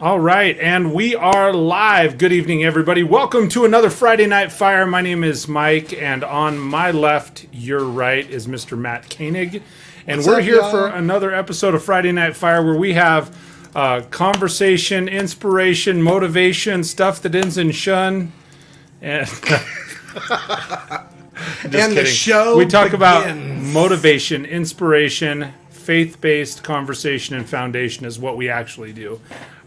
All right, and we are live. Good evening, everybody. Welcome to another Friday Night Fire. My name is Mike, and on my left, your right, is Mr. Matt Koenig. And we're here for another episode of Friday Night Fire where we have conversation, inspiration, motivation, stuff that ends in shun. And, the show we talk begins. about motivation, inspiration, faith-based conversation, and foundation is what we actually do.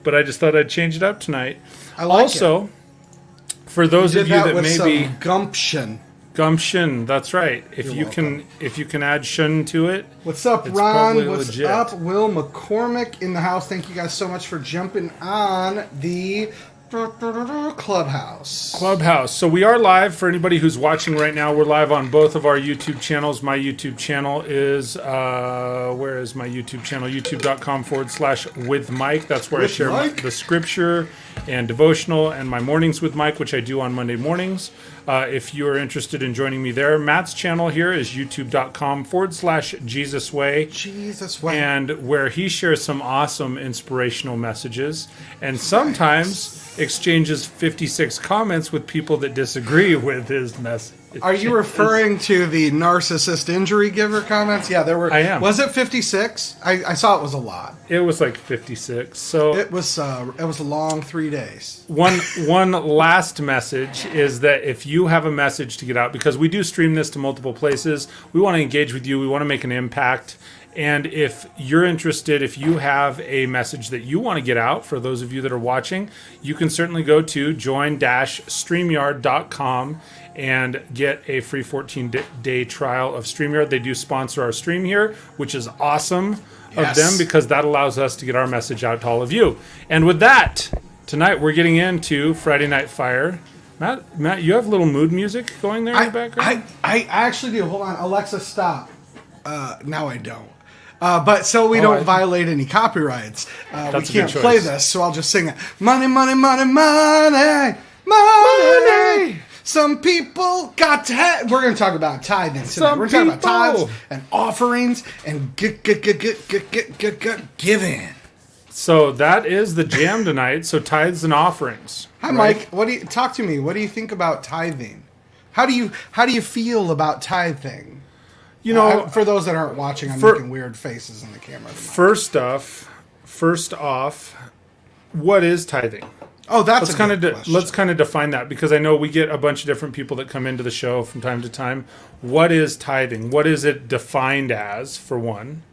But I just thought I'd change it up tonight. I like also, for those of you that with maybe some gumption, that's right. If you can add shun to it. What's up, it's Ron? What's legit. up, Will McCormick in the house? Thank you guys so much for jumping on the Clubhouse. So we are live. For anybody who's watching right now, we're live on both of our YouTube channels. My YouTube channel is, where is my YouTube channel? YouTube.com/with Mike. That's where I share the scripture and devotional and my mornings with Mike, which I do on Monday mornings. If you are interested in joining me there, Matt's channel here is youtube.com/JesusWay. Jesus Way. And where he shares some awesome inspirational messages and sometimes exchanges 56 comments with people that disagree with his message. Are you referring to the narcissist injury giver comments? Yeah, there were. I am. Was it 56? I saw it was a lot. It was like 56. So it was a long 3 days. One last message is that if you have a message to get out, because we do stream this to multiple places, we want to engage with you. We want to make an impact. And if you're interested, if you have a message that you want to get out, for those of you that are watching, you can certainly go to join-streamyard.com and get a free 14-day trial of StreamYard. They do sponsor our stream here, which is awesome of them because that allows us to get our message out to all of you. And with that, tonight we're getting into Friday Night Fire. Matt, you have a little mood music going there in the background? I actually do. Hold on. Alexa, stop. Now I don't. But so we don't violate any copyrights, we can't play this, so I'll just sing it. Money, money, money, money, money. Some people got to have... We're going to talk about tithing tonight. We're going to talk about tithes and offerings and giving. So that is the jam tonight. So tithes and offerings. Hi, Mike. Talk to me. What do you think about tithing? How do you feel about tithing? You know, for those that aren't watching, I'm making weird faces in the camera. First off, what is tithing? Oh, that's let's kind of define that, because I know we get a bunch of different people that come into the show from time to time. What is tithing? What is it defined as, for one?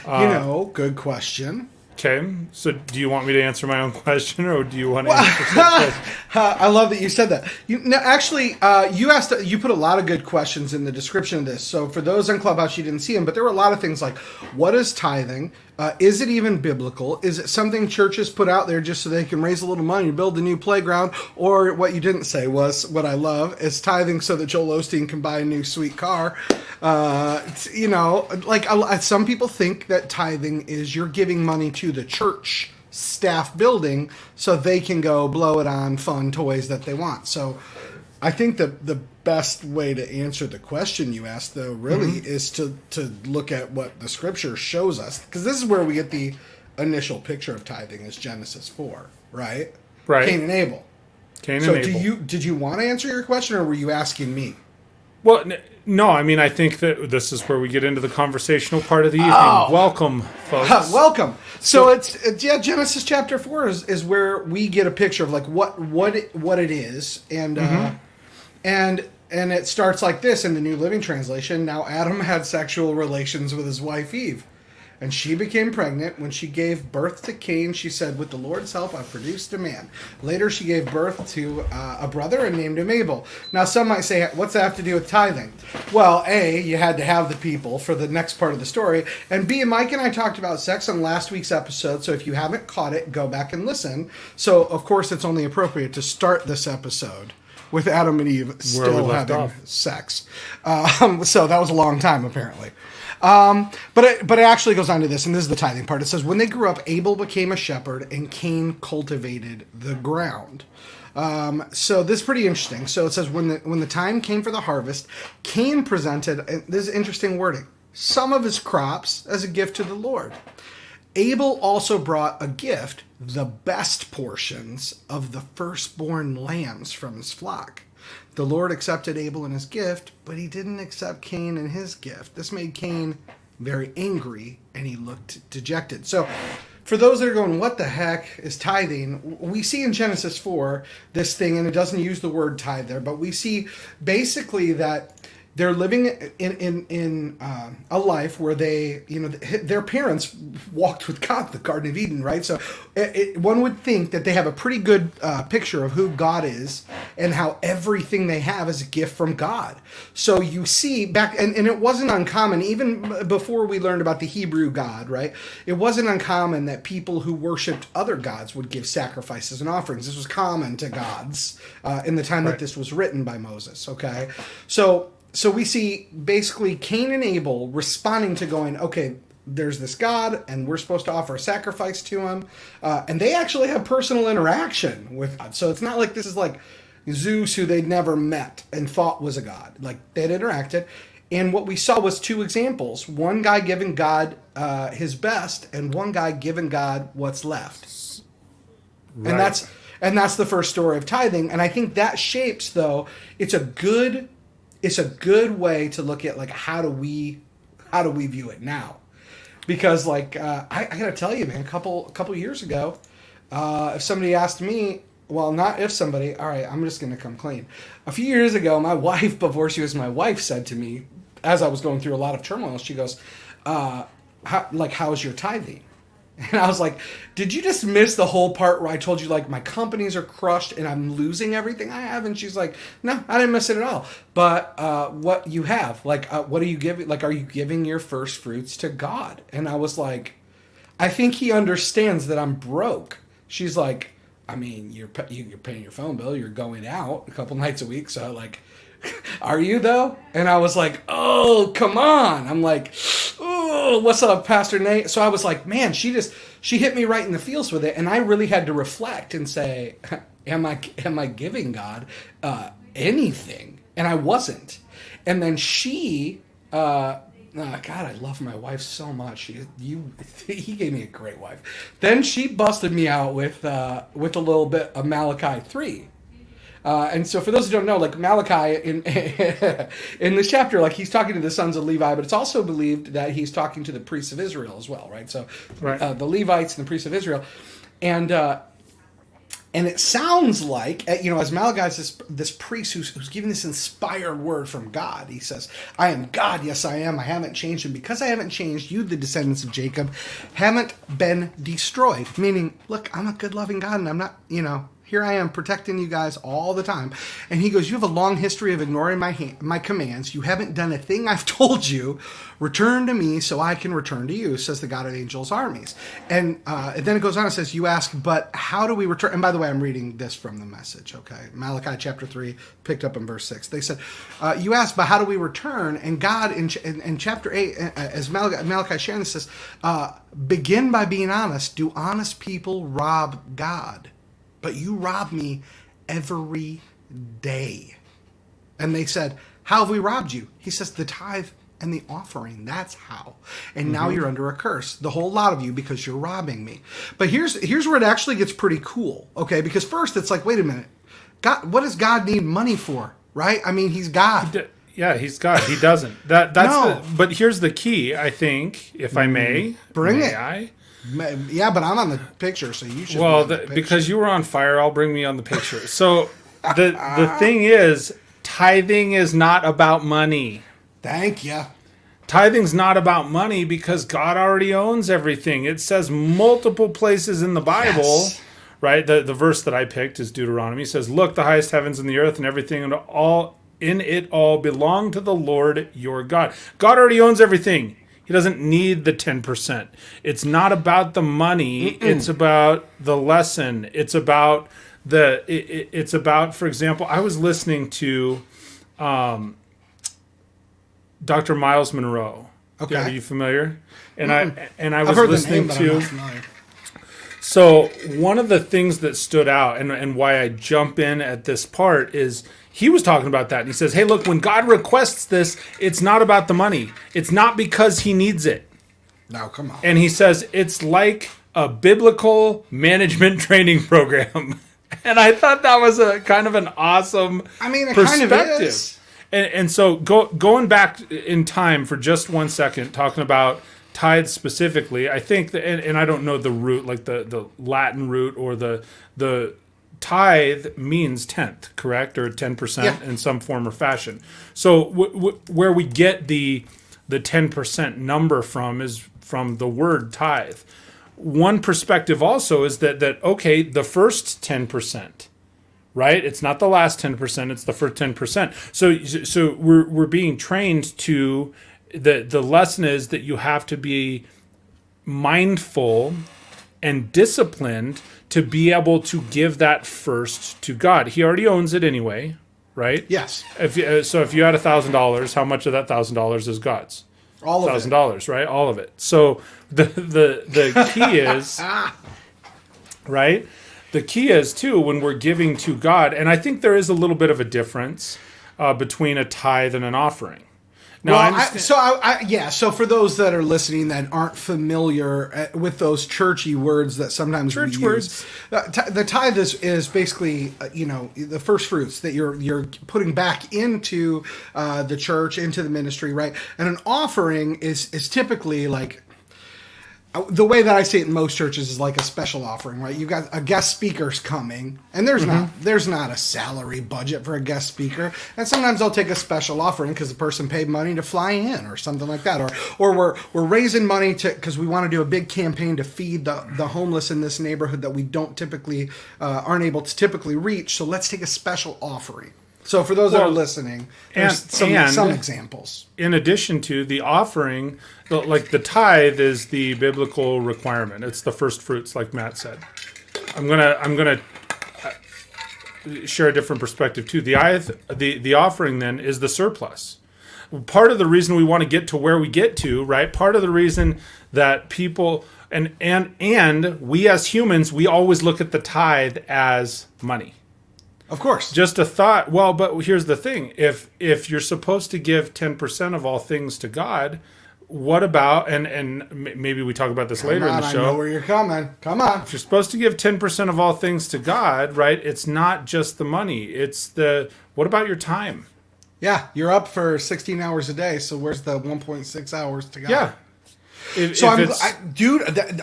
Good question. Okay, so do you want me to answer my own question, or do you want to answer I love that you said that. You put a lot of good questions in the description of this. So for those on Clubhouse, you didn't see them, but there were a lot of things like, what is tithing? Is it even biblical? Is it something churches put out there just so they can raise a little money, build a new playground? Or what you didn't say was, what I love, is tithing so that Joel Osteen can buy a new sweet car. Some people think that tithing is you're giving money to the church staff building so they can go blow it on fun toys that they want. So I think that the best way to answer the question you asked, though, really is to look at what the scripture shows us. Because this is where we get the initial picture of tithing, is Genesis 4, right? Right. Cain and Abel. Did you want to answer your question, or were you asking me? Well, no, I mean, I think that this is where we get into the conversational part of the evening. Welcome, folks. Welcome. So it's Genesis chapter 4 is where we get a picture of like what it is, and it starts like this in the New Living Translation. Now Adam had sexual relations with his wife Eve, and she became pregnant. When she gave birth to Cain, she said, "With the Lord's help, I've produced a man." Later, she gave birth to a brother and named him Abel. Now, some might say, what's that have to do with tithing? Well, A, you had to have the people for the next part of the story. And B, Mike and I talked about sex on last week's episode, so if you haven't caught it, go back and listen. So, of course, it's only appropriate to start this episode with Adam and Eve still having sex. So that was a long time, apparently. But it actually goes on to this, and this is the tithing part. It says, when they grew up, Abel became a shepherd, and Cain cultivated the ground. So this is pretty interesting. So it says, when the time came for the harvest, Cain presented, and this is interesting wording, some of his crops as a gift to the Lord. Abel also brought a gift, the best portions of the firstborn lambs from his flock. The Lord accepted Abel and his gift, but he didn't accept Cain and his gift. This made Cain very angry, and he looked dejected. So, for those that are going, what the heck is tithing? We see in Genesis 4 this thing, and it doesn't use the word tithe there, but we see basically that they're living in a life where they, their parents walked with God in the Garden of Eden, right? So one would think that they have a pretty good picture of who God is and how everything they have is a gift from God. So you see back, and it wasn't uncommon, even before we learned about the Hebrew God, right? It wasn't uncommon that people who worshipped other gods would give sacrifices and offerings. This was common to gods in the time that this was written by Moses, okay? So we see basically Cain and Abel responding to going, okay, there's this God, and we're supposed to offer a sacrifice to him. And they actually have personal interaction with God. So it's not like this is like Zeus, who they'd never met and thought was a god. Like, they'd interacted. And what we saw was two examples. One guy giving God his best, and one guy giving God what's left. Right. And that's the first story of tithing. And I think that shapes, though, it's a good way to look at, like, how do we view it now? Because, like, I gotta tell you, man, a couple years ago, if somebody asked me, well, not if somebody, all right, I'm just gonna come clean. A few years ago, my wife, before she was my wife, said to me, as I was going through a lot of turmoil, she goes, how's your tithing? And I was like, did you just miss the whole part where I told you, like, my companies are crushed and I'm losing everything I have? And she's like, no, I didn't miss it at all. But what you have, like, what are you giving? Like, are you giving your first fruits to God? And I was like, I think he understands that I'm broke. She's like, I mean, you're paying your phone bill. You're going out a couple nights a week. So, like, are you, though? And I was like, oh, come on. I'm like, oh, what's up, Pastor Nate? So I was like, man, she hit me right in the feels with it. And I really had to reflect and say, am I giving God anything? And I wasn't. And then she, God, I love my wife so much. He gave me a great wife. Then she busted me out with a little bit of Malachi 3. And so for those who don't know, like, Malachi in this chapter, like, he's talking to the sons of Levi, but it's also believed that he's talking to the priests of Israel as well, right? So the Levites and the priests of Israel. And it sounds like, as Malachi's this priest who's giving this inspired word from God. He says, I am God, yes I am, I haven't changed. And because I haven't changed, you, the descendants of Jacob, haven't been destroyed. Meaning, look, I'm a good loving God, and I'm not, here I am protecting you guys all the time. And he goes, you have a long history of ignoring my commands. You haven't done a thing I've told you. Return to me so I can return to you, says the God of angels' armies. And then it goes on and says, you ask, but how do we return? And by the way, I'm reading this from the Message, okay? Malachi chapter 3, picked up in verse 6. They said, you ask, but how do we return? And God, in chapter 8, as Malachi sharing this, says, begin by being honest. Do honest people rob God? But you rob me every day. And they said, how have we robbed you? He says, the tithe and the offering. That's how. And now you're under a curse, the whole lot of you, because you're robbing me. But here's where it actually gets pretty cool, okay? Because first it's like, wait a minute. God, what does God need money for, right? I mean, he's God. Yeah, he's God. He doesn't. But here's the key, I think, if I may. Bring it. I? Yeah, but I'm on the picture, so you should. Well, because you were on fire, I'll bring me on the picture. So the thing is, tithing is not about money. Thank you. Tithing's not about money because God already owns everything. It says multiple places in the Bible, right? The verse that I picked is Deuteronomy. It says, "Look, the highest heavens and the earth and everything and all in it all belong to the Lord your God." God already owns everything. He doesn't need the 10%. It's not about the money. It's about the lesson. It's about it's about, for example, I was listening to Dr. Miles Monroe. Okay. Are you familiar? And I was I've heard listening the name, but to. I'm not familiar. So one of the things that stood out and why I jump in at this part is he was talking about that. And he says, hey, look, when God requests this, it's not about the money. It's not because he needs it. No, come on. And he says it's like a biblical management training program. And I thought that was a kind of an awesome perspective. Kind of is. And so going back in time for just 1 second, talking about tithes specifically, I think that, and I don't know the root, like the Latin root or the tithe means tenth, correct? Or 10% in some form or fashion. So where we get the 10% number from is from the word tithe. One perspective also is that okay, the first 10%, right? It's not the last 10%, it's the first 10%. So we're being trained to, the lesson is that you have to be mindful and disciplined to be able to give that first to God. He already owns it anyway, right? Yes. If you had $1,000, how much of that $1,000 is God's? All of $1,000, right? All of it. So the key is, right? The key is too, when we're giving to God, and I think there is a little bit of a difference between a tithe and an offering. Now, so for those that are listening that aren't familiar with those churchy words that sometimes we use, the tithe is basically the first fruits that you're putting back into the church, into the ministry, right? And an offering is typically like, the way that I see it in most churches is like a special offering, right? You've got a guest speaker's coming, and there's not a salary budget for a guest speaker, and sometimes I'll take a special offering because the person paid money to fly in or something like that, or we're raising money because we want to do a big campaign to feed the homeless in this neighborhood that we don't typically aren't able to typically reach. So let's take a special offering. So for those that are listening, there's some examples. In addition to the offering, like the tithe is the biblical requirement. It's the first fruits, like Matt said. I'm gonna share a different perspective too. The offering then is the surplus. Part of the reason we want to get to where we get to, right? Part of the reason that people and we as humans, we always look at the tithe as money. Of course. Just a thought. Well, but here's the thing. If you're supposed to give 10% of all things to God, what about, and maybe we talk about this later in the show. I know where you're coming. Come on. If you're supposed to give 10% of all things to God, right, it's not just the money. It's what about your time? Yeah, you're up for 16 hours a day, so where's the 1.6 hours to God? Yeah.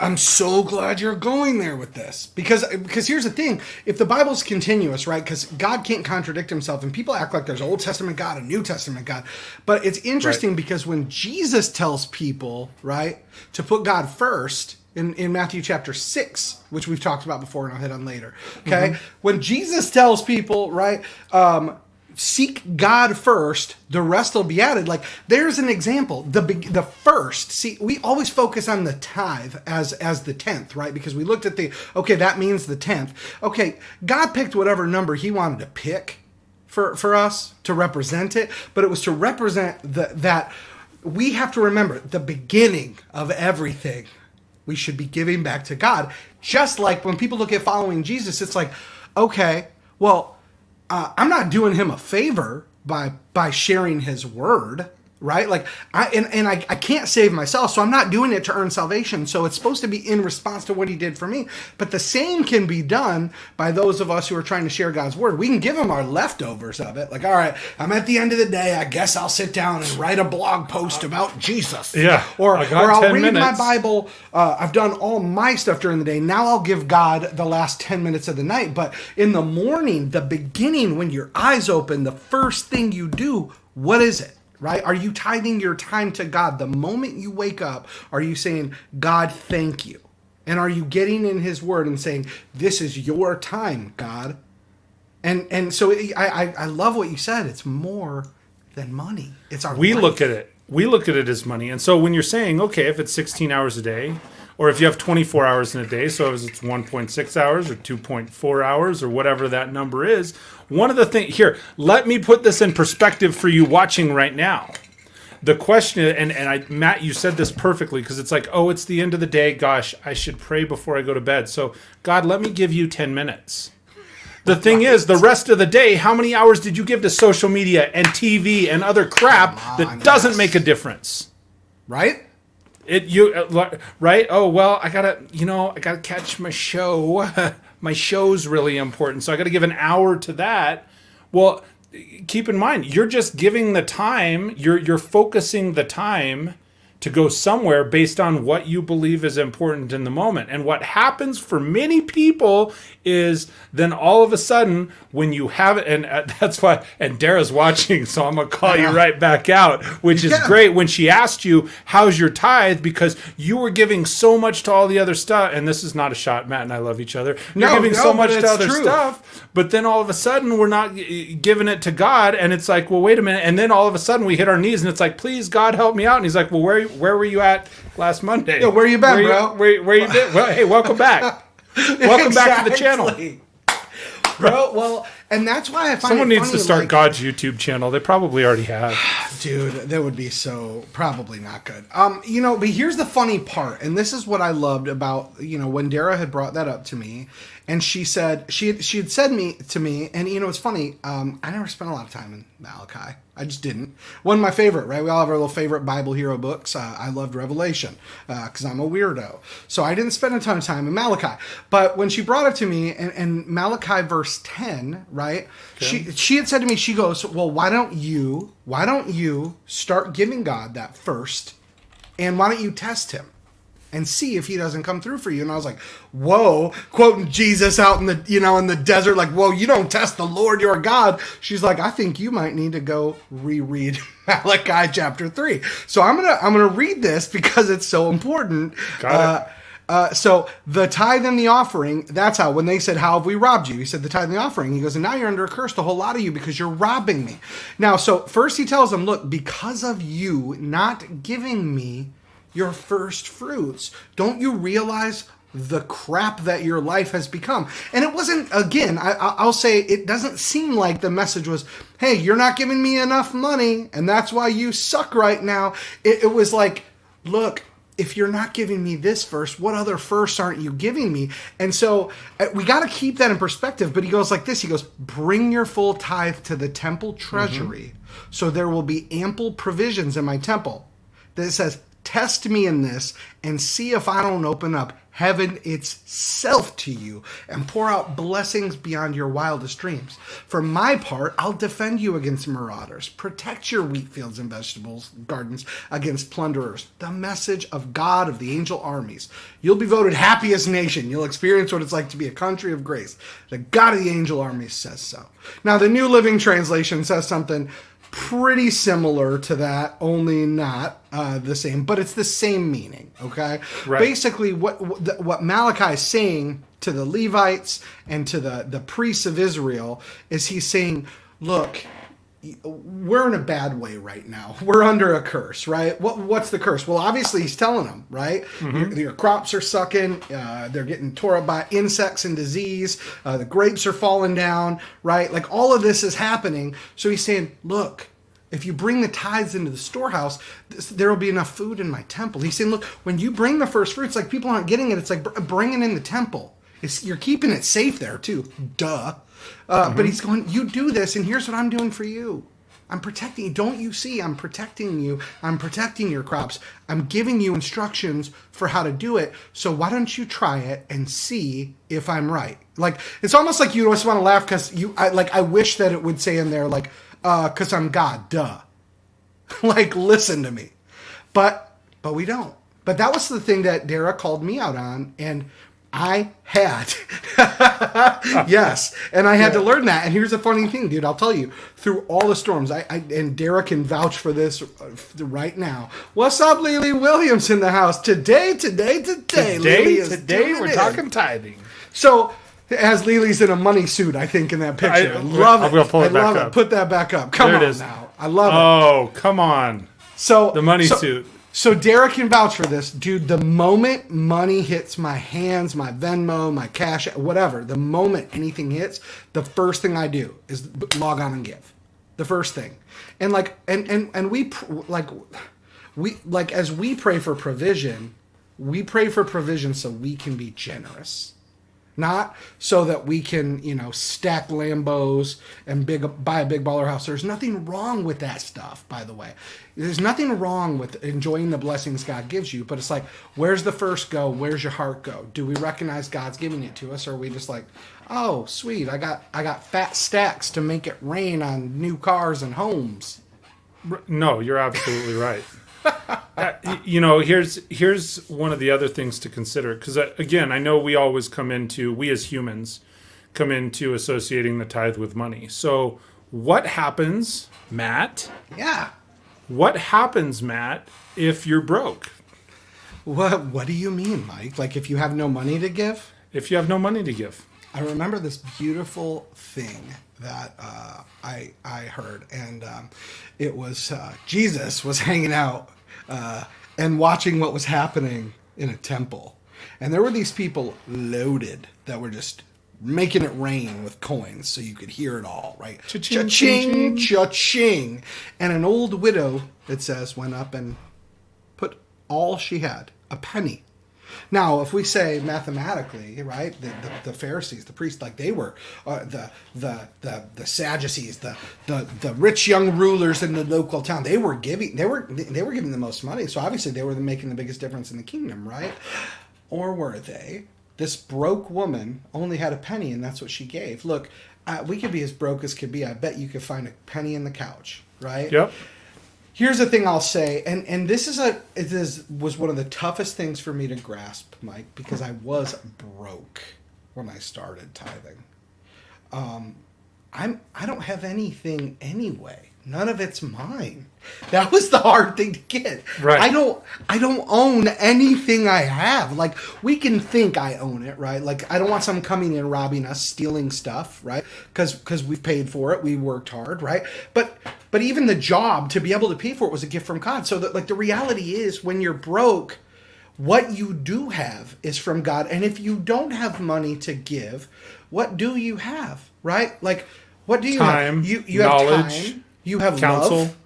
I'm so glad you're going there with this because here's the thing: if the Bible's continuous, right? Because God can't contradict Himself, and people act like there's Old Testament God and New Testament God, but it's interesting because when Jesus tells people, right, to put God first in Matthew chapter 6, which we've talked about before, and I'll hit on later. Okay, when Jesus tells people, right. Seek God first, the rest will be added. Like, there's an example. The first, see, we always focus on the tithe as the 10th, right? Because we looked at that means the 10th. Okay, God picked whatever number He wanted to pick for us to represent it, but it was to represent that we have to remember the beginning of everything. We should be giving back to God. Just like when people look at following Jesus, it's like, okay, well, I'm not doing Him a favor by sharing His word, right? Like I can't save myself, so I'm not doing it to earn salvation. So it's supposed to be in response to what He did for me. But the same can be done by those of us who are trying to share God's word. We can give Him our leftovers of it. Like, all right, I'm at the end of the day. I guess I'll sit down and write a blog post about Jesus. Yeah. Or I'll read minutes. my Bible. I've done all my stuff during the day. Now I'll give God the last 10 minutes of the night. But in the morning, the beginning, when your eyes open, the first thing you do, what is it? Right? Are you tithing your time to God? The moment you wake up, are you saying, God, thank you? And are you getting in His word and saying, this is your time, God? And so I love what you said. It's more than money. It's our life. We look at it as money. And so when you're saying, okay, if it's 16 hours a day, or if you have 24 hours in a day, so if it's 1.6 hours or 2.4 hours or whatever that number is, one of the things here, let me put this in perspective for you watching right now. The question, Matt, you said this perfectly, because it's like, oh, it's the end of the day. Gosh, I should pray before I go to bed. So God, let me give you 10 minutes. The thing is, the rest of the day, how many hours did you give to social media and TV and other crap that doesn't make a difference? Right? Right? Oh, well, I gotta catch my show. My show's really important, so I gotta give an hour to that. Well, keep in mind, you're just giving the time. You're focusing the time to go somewhere based on what you believe is important in the moment. And what happens for many people is then all of a sudden when you have it, and that's why, and Dara's watching, so I'm going to call you right back out, which is great when she asked you, how's your tithe? Because you were giving so much to all the other stuff. And this is not a shot. Matt and I love each other. You're giving so much to other stuff, but then all of a sudden we're not giving it to God. And it's like, well, wait a minute. And then all of a sudden we hit our knees and it's like, please, God, help me out. And he's like, well, where were you at last Monday? Yeah, where you been, bro? Where you been? Well, hey, welcome back. Welcome back to the channel. Bro, well, and that's why I find someone it needs funny, to start God's YouTube channel. They probably already have. Dude, that would be so probably not good. But here's the funny part, and this is what I loved about, when Dara had brought that up to me, and she said she had said to me, and it's funny. I never spent a lot of time in Malachi. I just didn't. One of my favorite, right? We all have our little favorite Bible hero books. I loved Revelation because I'm a weirdo. So I didn't spend a ton of time in Malachi. But when she brought it to me, and Malachi verse 10, right? Okay. She had said to me, she goes, well, why don't you start giving God that first, and why don't you test him and see if he doesn't come through for you? And I was like, whoa, quoting Jesus out in the, in the desert, like, whoa, you don't test the Lord your God. She's like, I think you might need to go reread Malachi chapter 3. So I'm gonna read this because it's so important. Got it. So the tithe and the offering, that's how, when they said, how have we robbed you? He said, the tithe and the offering. He goes, and now you're under a curse, the whole lot of you, because you're robbing me. Now, so first he tells them, look, because of you not giving me your first fruits, don't you realize the crap that your life has become? And it wasn't, again, I'll say, it doesn't seem like the message was, hey, you're not giving me enough money, and that's why you suck right now. It was like, look, if you're not giving me this first, what other first aren't you giving me? And so we got to keep that in perspective. But he goes like this. He goes, bring your full tithe to the temple treasury, so there will be ample provisions in my temple. That it says, test me in this and see if I don't open up heaven itself to you and pour out blessings beyond your wildest dreams. For my part, I'll defend you against marauders, protect your wheat fields and vegetables gardens against plunderers. The message of God of the angel armies. You'll be voted happiest nation. You'll experience what it's like to be a country of grace. The God of the angel armies says so. Now, the New Living Translation says something pretty similar to that, only not the same, but it's the same meaning, okay? Right. Basically, what Malachi is saying to the Levites and to the priests of Israel is he's saying, look, we're in a bad way right now. We're under a curse, right? What's the curse? Well, obviously he's telling them, right? Mm-hmm. Your crops are sucking. They're getting tore up by insects and disease. The grapes are falling down, right? Like all of this is happening. So he's saying, look, if you bring the tithes into the storehouse, there will be enough food in my temple. He's saying, look, when you bring the first fruits, like people aren't getting it. It's like bring it in the temple. You're keeping it safe there too. Duh. But he's going, you do this, and here's what I'm doing for you. I'm protecting you. Don't you see? I'm protecting you. I'm protecting your crops. I'm giving you instructions for how to do it. So why don't you try it and see if I'm right? Like, it's almost like you just want to laugh because I wish that it would say in there, like, because I'm God, duh. Like, listen to me. But we don't. But that was the thing that Dara called me out on, and I had. Yes. And I had to learn that. And here's the funny thing, dude. I'll tell you, through all the storms, and Dara can vouch for this right now. What's up, Lily Williams in the house? Today, we're talking tithing. So, as Lily's in a money suit, I think, in that picture. I love it. I'm going to pull it back up. Put that back up. Come on now. I love it. Oh, come on. So the money suit. So Derek can vouch for this. Dude, the moment money hits my hands, my Venmo, my cash, whatever, the moment anything hits, the first thing I do is log on and give. The first thing. And as we pray for provision so we can be generous. Not so that we can, stack Lambos and buy a big baller house. There's nothing wrong with that stuff, by the way. There's nothing wrong with enjoying the blessings God gives you, but it's like, where's the first go? Where's your heart go? Do we recognize God's giving it to us, or are we just like, oh, sweet, I got fat stacks to make it rain on new cars and homes? No, you're absolutely right. Here's one of the other things to consider, because again, I know we as humans come into associating the tithe with money. So what happens, Matt? Yeah. What happens, Matt, if you're broke? What do you mean, Mike? Like if you have no money to give? If you have no money to give. I remember this beautiful thing that I heard, and it was Jesus was hanging out and watching what was happening in a temple, and there were these people loaded that were just making it rain with coins so you could hear it all, right? Cha-ching, cha-ching, cha-ching. And an old widow, it says, went up and put all she had, a penny. Now, if we say mathematically, right, the Pharisees, the priests, like they were the Sadducees, the rich young rulers in the local town, they were giving the most money. So obviously they were making the biggest difference in the kingdom, right? Or were they? This broke woman only had a penny, and that's what she gave. Look, we could be as broke as could be. I bet you could find a penny in the couch, right? Yep. Here's the thing I'll say, and this was one of the toughest things for me to grasp, Mike, because I was broke when I started tithing. I don't have anything anyway. None of it's mine. That was the hard thing to get. Right. I don't own anything I have. Like, we can think I own it, right? Like, I don't want someone coming in robbing us, stealing stuff, right? Because we've paid for it, we worked hard, right? But even the job to be able to pay for it was a gift from God. So that, like, the reality is, when you're broke, what you do have is from God. And if you don't have money to give, what do you have, right? Like, what do you have? You knowledge, have time. You have counsel. love,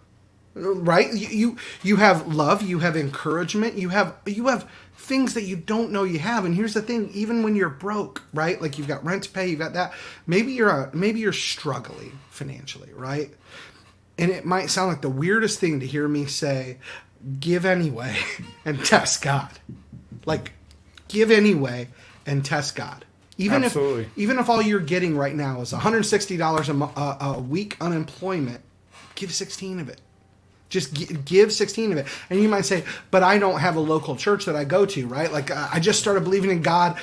right? You have love. You have encouragement. You have things that you don't know you have. And here's the thing: even when you're broke, right? Like you've got rent to pay, you've got that. Maybe you're struggling financially, right? And it might sound like the weirdest thing to hear me say, "Give anyway and test God." Like, give anyway and test God. Even if all you're getting right now is $160 a week unemployment, give 16 of it. Just give 16 of it. And you might say, but I don't have a local church that I go to, right? Like, I just started believing in God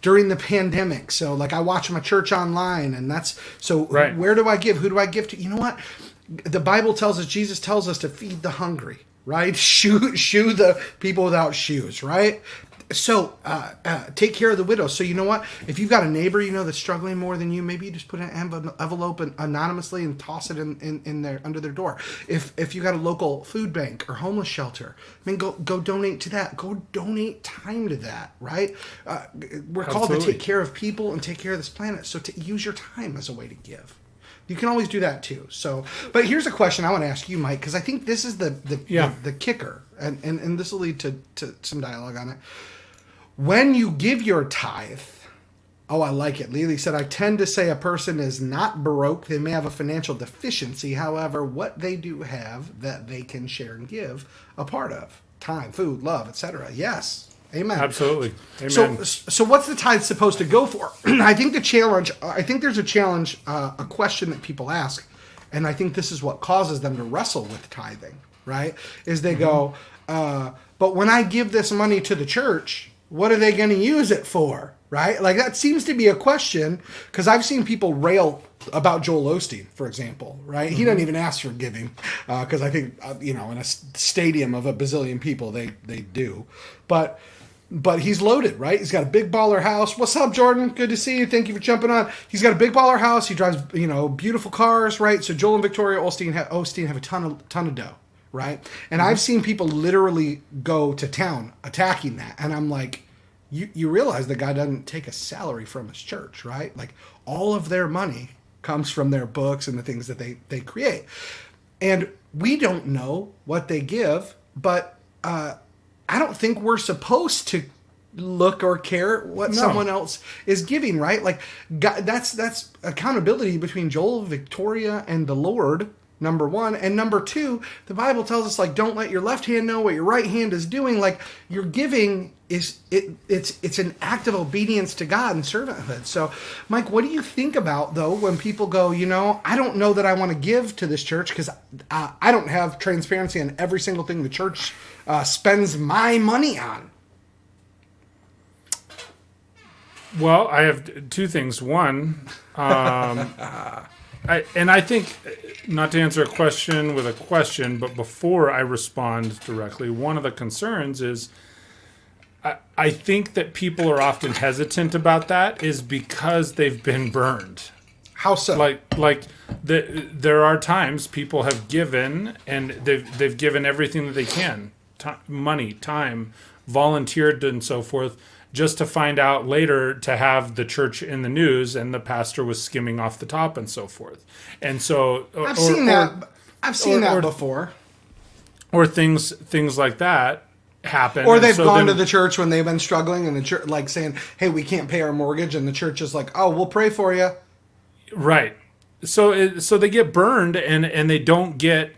during the pandemic. So, like, I watch my church online, and that's... So, right. Where do I give? Who do I give to? You know what? The Bible tells us, Jesus tells us to feed the hungry, right? Shoe the people without shoes, right? So, take care of the widow. So, you know what? If you've got a neighbor that's struggling more than you, maybe you just put an envelope anonymously and toss it in there under their door. If you got a local food bank or homeless shelter, I mean, go donate to that. Go donate time to that, right? We're called to take care of people and take care of this planet. So, to use your time as a way to give. You can always do that too. So, but here's a question I want to ask you, Mike, because I think this is the kicker, and this will lead to some dialogue on it. When you give your tithe, oh, I like it. Lily said, I tend to say a person is not broke. They may have a financial deficiency. However, what they do have that they can share and give a part of. Time, food, love, etc. Yes. Amen. Absolutely. Amen. So what's the tithe supposed to go for? I think there's a challenge, a question that people ask, and I think this is what causes them to wrestle with tithing, right? Is they go, but when I give this money to the church, what are they going to use it for, right? Like, that seems to be a question, because I've seen people rail about Joel Osteen, for example, right? He doesn't even ask for giving, because I think, in a stadium of a bazillion people, they do. But he's loaded, right? He's got a big baller house. What's up, Jordan? Good to see you. Thank you for jumping on. He's got a big baller house. He drives, beautiful cars, right? So Joel and Victoria Osteen have a ton of dough. Right? And I've seen people literally go to town attacking that. And I'm like, you realize the guy doesn't take a salary from his church, right? Like, all of their money comes from their books and the things that they create. And we don't know what they give, but I don't think we're supposed to look or care what someone else is giving, right? Like, God, that's accountability between Joel, Victoria, and the Lord. Number one. And number two, the Bible tells us, like, don't let your left hand know what your right hand is doing. Like, your giving it's an act of obedience to God and servanthood. So, Mike, what do you think about, though, when people go, I don't know that I want to give to this church because I don't have transparency on every single thing the church spends my money on? Well, I have two things. One, I think, not to answer a question with a question, but before I respond directly, one of the concerns is I think that people are often hesitant about that is because they've been burned. How so? There are times people have given, and they've given everything that they can, money, time, volunteered, and so forth, just to find out later to have the church in the news and the pastor was skimming off the top and so forth. And so I've seen that before. Or things like that happen. Or they've gone to the church when they've been struggling and the church like saying, "Hey, we can't pay our mortgage," and the church is like, "Oh, we'll pray for you." Right. So they get burned and they don't get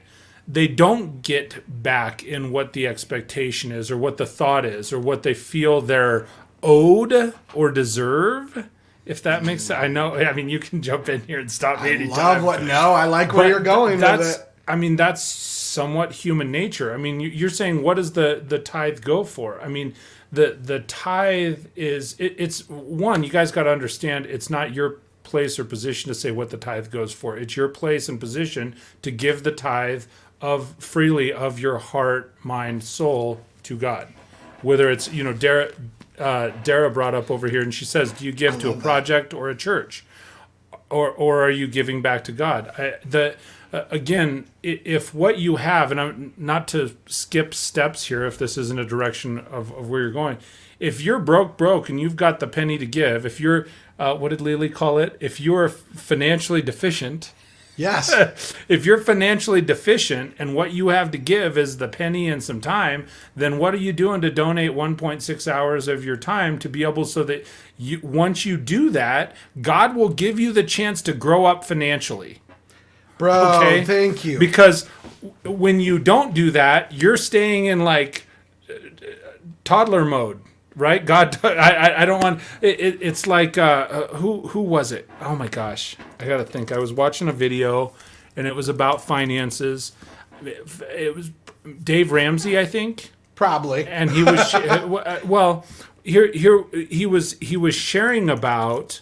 back in what the expectation is or what the thought is or what they feel they're owed or deserve, if that makes sense. I mean, you can jump in here and stop me anytime. I like where you're going with it. I mean, that's somewhat human nature. I mean, you're saying, what does the tithe go for? I mean, the tithe is, it's one, you guys got to understand, it's not your place or position to say what the tithe goes for. It's your place and position to give the tithe freely of your heart, mind, soul to God. Whether it's, Dara brought up over here and she says, do you give to a project or a church? Or are you giving back to God? Again, if what you have, and I'm not to skip steps here if this isn't a direction of where you're going, if you're broke and you've got the penny to give, if you're, what did Lily call it? If you're financially deficient. Yes. If you're financially deficient and what you have to give is the penny and some time, then what are you doing to donate 1.6 hours of your time to be able so that once you do that, God will give you the chance to grow up financially. Bro, okay? Thank you. Because when you don't do that, you're staying in like toddler mode. Right? God, I don't want... It's like... who was it? Oh, my gosh. I got to think. I was watching a video, and it was about finances. It was Dave Ramsey, I think. Probably. And he was... well, here he was sharing about...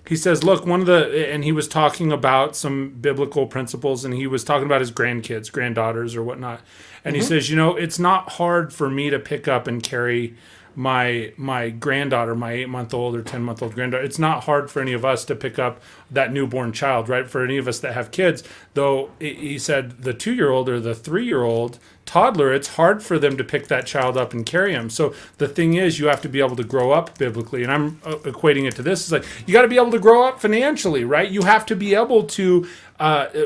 He says, look, and he was talking about some biblical principles, and he was talking about his granddaughters, or whatnot. And he says, it's not hard for me to pick up and carry... my granddaughter, my 8-month-old or 10-month-old granddaughter. It's not hard for any of us to pick up that newborn child, right? For any of us that have kids, though he said the 2-year-old or the 3-year-old toddler, it's hard for them to pick that child up and carry him. So the thing is, you have to be able to grow up biblically. And I'm equating it to this. It's like, you got to be able to grow up financially, right? You have to be able to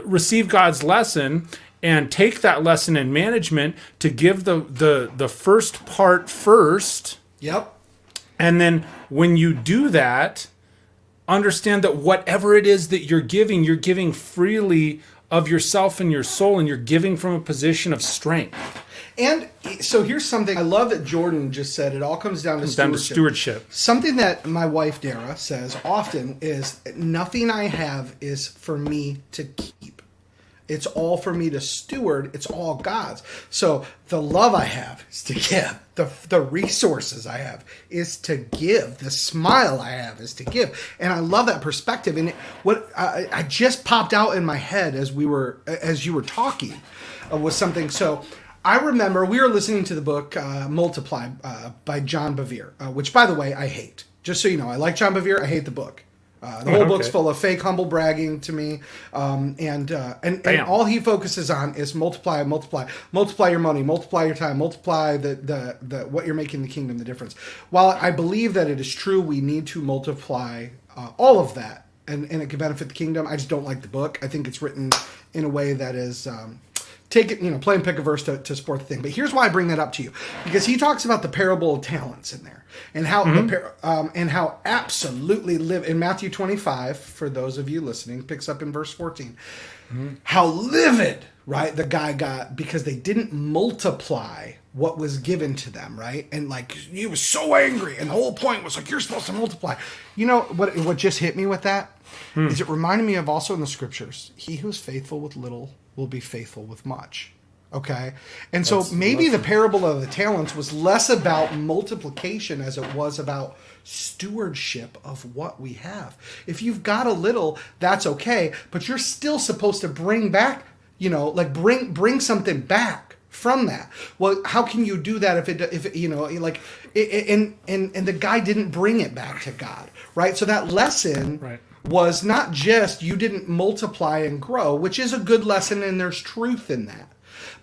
receive God's lesson and take that lesson in management to give the first part first. Yep. And then when you do that, understand that whatever it is that you're giving freely of yourself and your soul, and you're giving from a position of strength. And so here's something I love that Jordan just said. It all comes down to stewardship. Something that my wife, Dara, says often is, nothing I have is for me to keep. It's all for me to steward. It's all God's. So the love I have is to give. The resources I have is to give. The smile I have is to give. And I love that perspective. And what I just popped out in my head as you were talking was something. So I remember we were listening to the book Multiply by John Bevere, which, by the way, I hate. Just so you know, I like John Bevere. I hate the book. The whole book's full of fake humble bragging to me, and all he focuses on is multiply your money, multiply your time, multiply the what you're making the kingdom the difference. While I believe that it is true, we need to multiply all of that, and it can benefit the kingdom. I just don't like the book. I think it's written in a way that is take it, play and pick a verse to support the thing. But here's why I bring that up to you, because he talks about the parable of talents in there, and how and how absolutely live in Matthew 25. For those of you listening, picks up in verse 14. How livid, right, the guy got because they didn't multiply what was given to them, right? And like he was so angry, and the whole point was like, you're supposed to multiply. You know what just hit me with that is it reminded me of also in the scriptures, he who's faithful with little will be faithful with much. Okay? And so maybe the parable of the talents was less about multiplication as it was about stewardship of what we have. If you've got a little, that's okay, but you're still supposed to bring back, bring something back from that. Well, how can you do that if the guy didn't bring it back to God, right? So that lesson was not just you didn't multiply and grow, which is a good lesson and there's truth in that.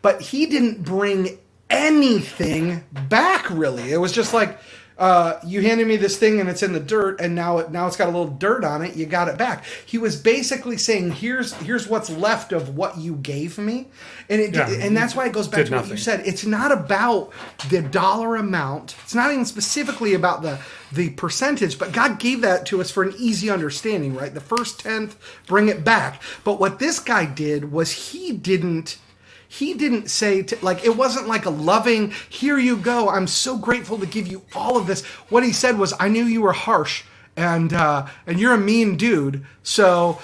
But he didn't bring anything back, really. It was just like, you handed me this thing and it's in the dirt, and now it's got a little dirt on it. You got it back. He was basically saying, here's what's left of what you gave me, and that's why it goes back to what you said. It's not about the dollar amount. It's not even specifically about the percentage, but God gave that to us for an easy understanding, right? The first tenth, bring it back. But what this guy did was he didn't say, it wasn't like a loving, here you go, I'm so grateful to give you all of this. What he said was, I knew you were harsh, and you're a mean dude, so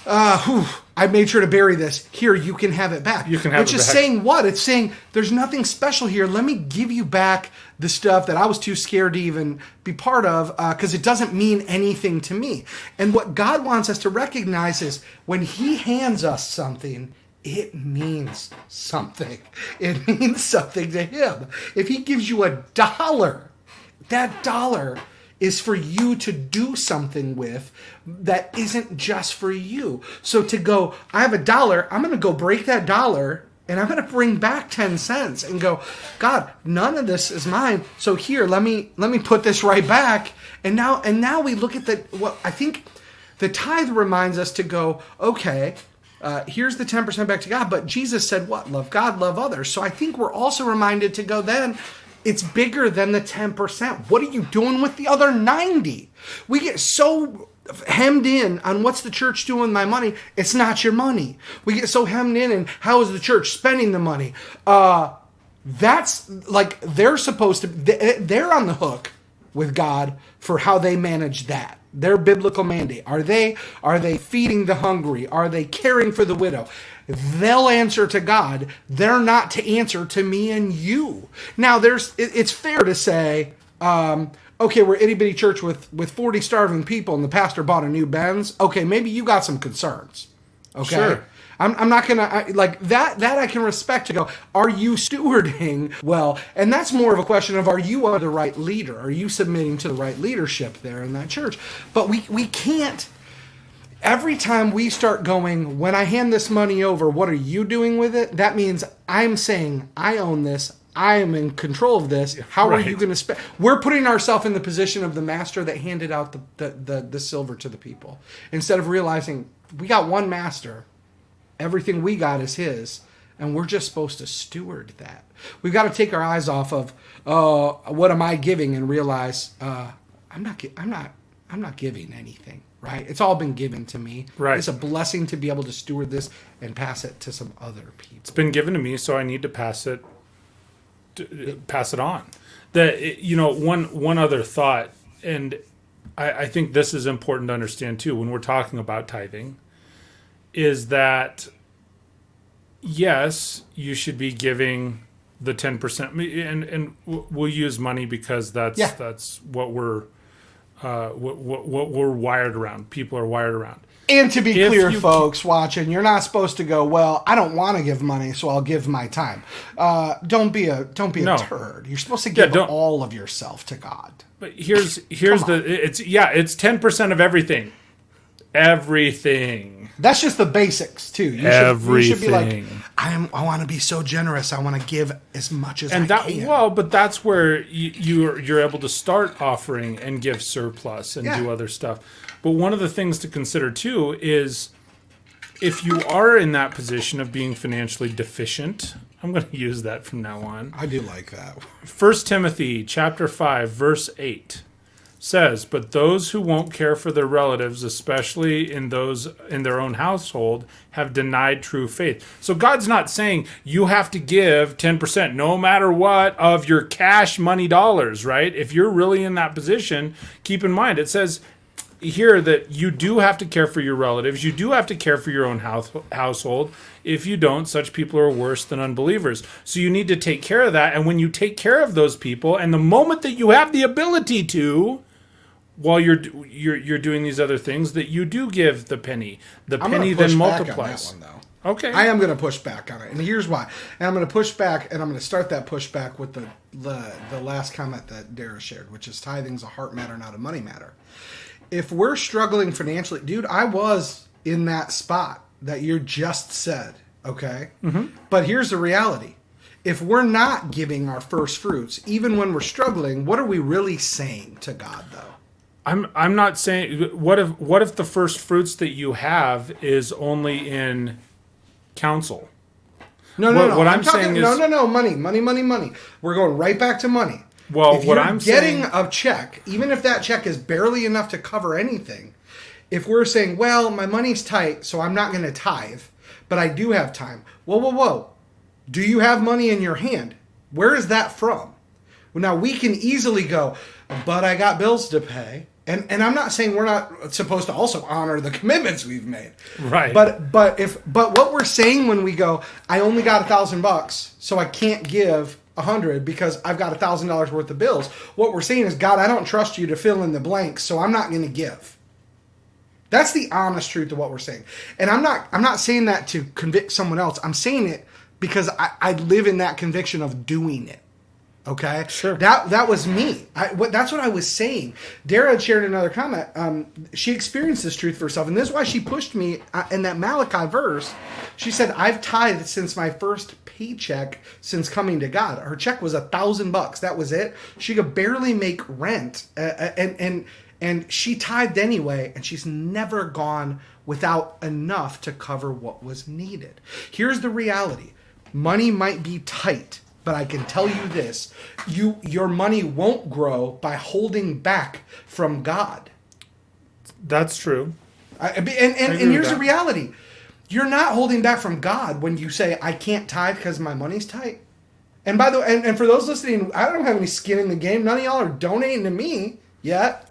I made sure to bury this. Here, you can have it back. Which is saying what? It's saying, there's nothing special here. Let me give you back the stuff that I was too scared to even be part of, because it doesn't mean anything to me. And what God wants us to recognize is, when he hands us something, it means something. It means something to him. If he gives you $1, that dollar is for you to do something with that isn't just for you. So to go, I have $1, I'm going to go break that dollar, and I'm going to bring back 10 cents and go, God, none of this is mine. So here, let me put this right back. And now we look at what I think the tithe reminds us to go, okay, here's the 10% back to God. But Jesus said what? Love God, love others. So I think we're also reminded to go then, it's bigger than the 10%. What are you doing with the other 90? We get so hemmed in on what's the church doing with my money. It's not your money. We get so hemmed in and how is the church spending the money? That's like they're on the hook with God for how they manage that. Their biblical mandate. Are they feeding the hungry? Are they caring for the widow? They'll answer to God. They're not to answer to me and you. Now, it's fair to say, okay, we're itty bitty church with 40 starving people, and the pastor bought a new Benz. Okay, maybe you got some concerns. Okay. Sure. I'm not going to, like, that I can respect to go, are you stewarding well? And that's more of a question of, are you the right leader? Are you submitting to the right leadership there in that church? But we can't, every time we start going, when I hand this money over, what are you doing with it? That means I'm saying, I own this. I am in control of this. How are you going to spend? We're putting ourselves in the position of the master that handed out the silver to the people. Instead of realizing we got one master. Everything we got is his, and we're just supposed to steward that. We've got to take our eyes off of what am I giving, and realize I'm not giving anything. Right? It's all been given to me. Right. It's a blessing to be able to steward this and pass it to some other people. It's been given to me, so I need to pass it on. One other thought, and I think this is important to understand too when we're talking about tithing. Is that, yes, you should be giving the 10%, and we'll use money because that's what we're wired around. People are wired around. And to be clear, folks watching, you're not supposed to go, well, I don't want to give money, so I'll give my time. Don't be a turd. You're supposed to give all of yourself to God. But here's it's 10% of everything. Everything. That's just the basics too. You should be like, I want to be so generous. I want to give as much as I can. Well, but that's where you're able to start offering and give surplus and do other stuff. But one of the things to consider too is if you are in that position of being financially deficient, I'm going to use that from now on. I do like that. 1 Timothy chapter 5, verse 8 says, "But those who won't care for their relatives, especially in those in their own household, have denied true faith." So God's not saying you have to give 10% no matter what of your cash money dollars, right? If you're really in that position, keep in mind it says here that you do have to care for your relatives. You do have to care for your own household. If you don't, such people are worse than unbelievers. So you need to take care of that. And when you take care of those people, and the moment that you have the ability to, while you're doing these other things, that you do give the penny. The penny then multiplies. On that one, though. Okay. I am going to push back on it, and here's why. And I'm going to push back, and I'm going to start that pushback with the last comment that Dara shared, which is tithing's a heart matter, not a money matter. If we're struggling financially, dude, I was in that spot that you just said, okay? Mm-hmm. But here's the reality. If we're not giving our first fruits, even when we're struggling, what are we really saying to God, though? I'm not saying, what if the first fruits that you have is only in counsel? No. What I'm saying is money. We're going right back to money. Well, if you're getting a check, even if that check is barely enough to cover anything, if we're saying, well, my money's tight, so I'm not going to tithe, but I do have time. Whoa. Do you have money in your hand? Where is that from? Well, now, we can easily go, but I got bills to pay. And I'm not saying we're not supposed to also honor the commitments we've made. Right. But what we're saying when we go, I only got $1,000, so I can't give 100 because I've got $1,000 worth of bills. What we're saying is, God, I don't trust you to fill in the blanks, so I'm not going to give. That's the honest truth of what we're saying. And I'm not saying that to convict someone else. I'm saying it because I live in that conviction of doing it. Okay? Sure. That was me. That's what I was saying. Dara had shared another comment. She experienced this truth for herself, and this is why she pushed me in that Malachi verse. She said, I've tithed since my first paycheck since coming to God. Her check was $1,000. That was it. She could barely make rent, and she tithed anyway, and she's never gone without enough to cover what was needed. Here's the reality. Money might be tight, but I can tell you this. Your money won't grow by holding back from God. That's true. And here's the reality. You're not holding back from God when you say, I can't tithe because my money's tight. And by the way, and for those listening, I don't have any skin in the game. None of y'all are donating to me yet.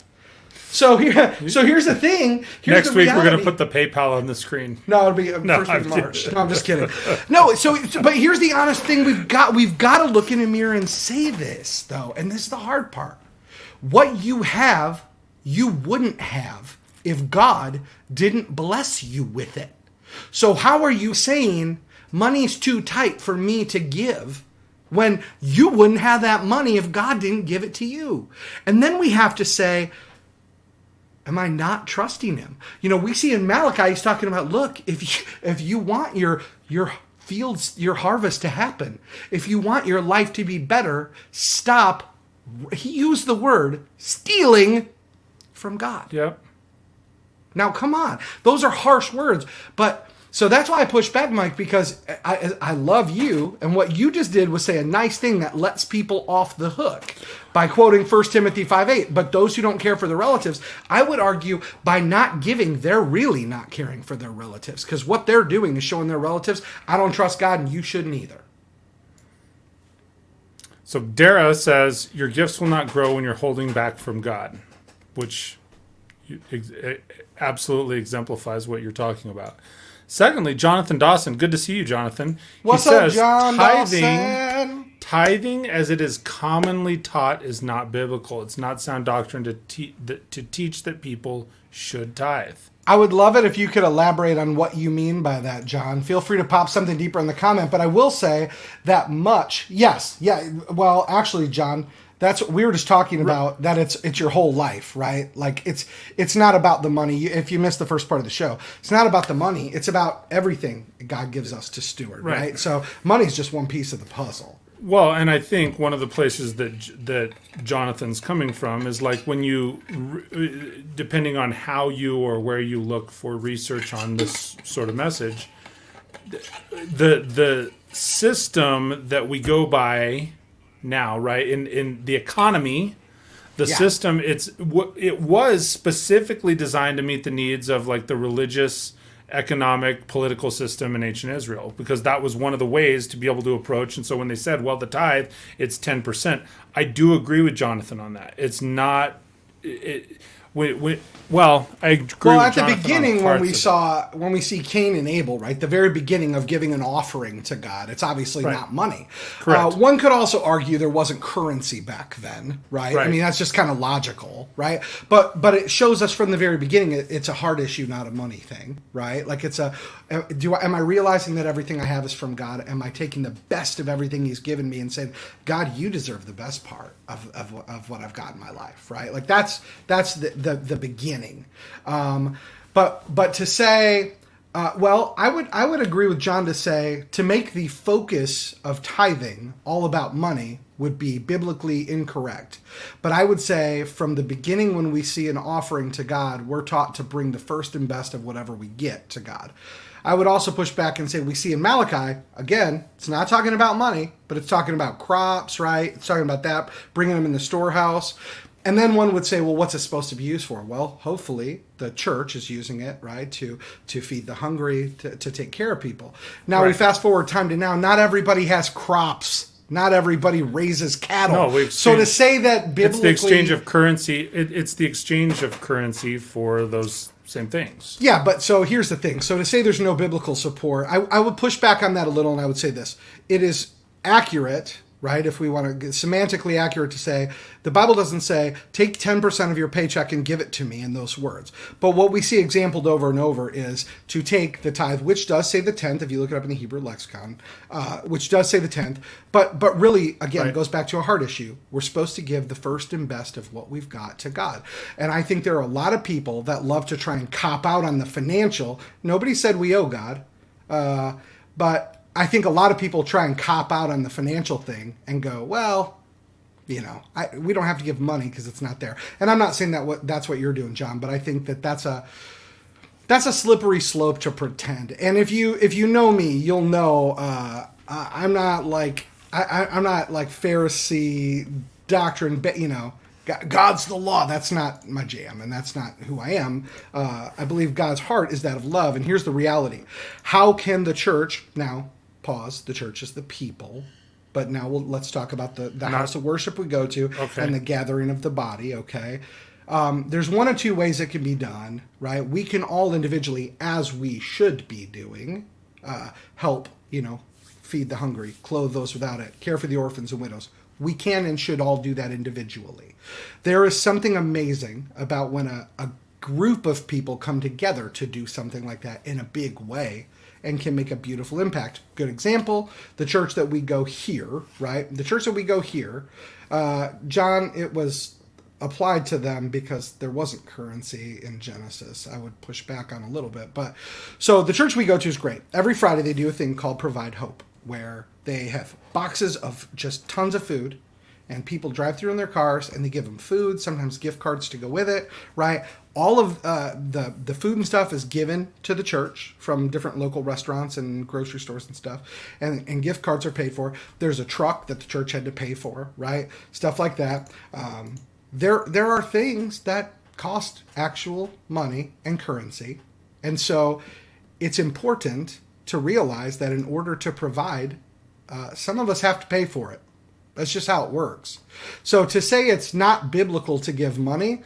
So here's the thing. Next week we're going to put the PayPal on the screen. No, it'll be first week of March. No, I'm just kidding. No, but here's the honest thing. We've got to look in a mirror and say this, though, and this is the hard part. What you have, you wouldn't have if God didn't bless you with it. So how are you saying money's too tight for me to give when you wouldn't have that money if God didn't give it to you? And then we have to say, am I not trusting him? You know, we see in Malachi, he's talking about, look, if you want your fields, your harvest to happen, if you want your life to be better, stop, he used the word, stealing from God. Yep. Now, come on. Those are harsh words. But so that's why I push back, Mike, because I love you. And what you just did was say a nice thing that lets people off the hook by quoting 1 Timothy 5:8. But those who don't care for their relatives, I would argue by not giving, they're really not caring for their relatives. Because what they're doing is showing their relatives, I don't trust God and you shouldn't either. So Dara says, your gifts will not grow when you're holding back from God, which absolutely exemplifies what you're talking about. Secondly, Jonathan Dawson. Good to see you, Jonathan. What's up, John Dawson? Tithing, as it is commonly taught, is not biblical. It's not sound doctrine to teach that people should tithe. I would love it if you could elaborate on what you mean by that, John. Feel free to pop something deeper in the comment, but I will say that much. Yes. Yeah. Well, actually, John, that's what we were just talking about, that it's your whole life, right? Like it's not about the money. If you missed the first part of the show, it's not about the money. It's about everything God gives us to steward, right? So money is just one piece of the puzzle. Well, and I think one of the places that Jonathan's coming from is like when you, depending on how you or where you look for research on this sort of message, the system that we go by now, right, in the economy, the system, it was specifically designed to meet the needs of like the religious, economic, political system in ancient Israel, because that was one of the ways to be able to approach. And so when they said, well, the tithe, it's 10%, I do agree with Jonathan on that. It's not, well, I agree Well, with at the Jonathan beginning, on when we see Cain and Abel, right, the very beginning of giving an offering to God, it's obviously not money. Correct. One could also argue there wasn't currency back then, right? I mean, that's just kind of logical, right? But it shows us from the very beginning it's a heart issue, not a money thing, right? Like am I realizing that everything I have is from God? Am I taking the best of everything He's given me and saying, God, you deserve the best part of what I've got in my life, right? Like that's the beginning. But to say, I would agree with John to say to make the focus of tithing all about money would be biblically incorrect. But I would say from the beginning, when we see an offering to God, we're taught to bring the first and best of whatever we get to God. I would also push back and say we see in Malachi, again, it's not talking about money, but it's talking about crops, right? It's talking about that, bringing them in the storehouse. And then one would say, well, what's it supposed to be used for? Well, hopefully the church is using it, right, to feed the hungry, to take care of people. Now we fast forward time to now, not everybody has crops. Not everybody raises cattle. No, so to say that biblically... It's the exchange of currency. It's the exchange of currency for those same things. Yeah, but so here's the thing. So to say there's no biblical support, I would push back on that a little, and I would say this. It is accurate, right, if we want to get semantically accurate to say, the Bible doesn't say, take 10% of your paycheck and give it to me in those words. But what we see exampled over and over is to take the tithe, which does say the tenth, if you look it up in the Hebrew lexicon, which does say the tenth, but really, again, it goes back to a heart issue. We're supposed to give the first and best of what we've got to God. And I think there are a lot of people that love to try and cop out on the financial. Nobody said we owe God, but I think a lot of people try and cop out on the financial thing and go, well, we don't have to give money because it's not there. And I'm not saying that's what you're doing, John, but I think that's a slippery slope to pretend. And if you know me, you'll know I'm not like Pharisee doctrine, but God's the law. That's not my jam, and that's not who I am. I believe God's heart is that of love. And here's the reality: how can the church now? Pause. The church is the people, but now let's talk about the house of worship we go to and the gathering of the body. Okay, there's one of two ways it can be done. Right, we can all individually, as we should be doing, help. Feed the hungry, clothe those without it, care for the orphans and widows. We can and should all do that individually. There is something amazing about when a group of people come together to do something like that in a big way and can make a beautiful impact. Good example, the church that we go here, right? The church that we go here, John, it was applied to them because there wasn't currency in Genesis. I would push back on a little bit. But so the church we go to is great. Every Friday they do a thing called Provide Hope, where they have boxes of just tons of food, and people drive through in their cars and they give them food, sometimes gift cards to go with it, right? All of the food and stuff is given to the church from different local restaurants and grocery stores and stuff, and gift cards are paid for. There's a truck that the church had to pay for, right? Stuff like that. There are things that cost actual money and currency, and so it's important to realize that in order to provide, some of us have to pay for it. That's just how it works. So to say it's not biblical to give money,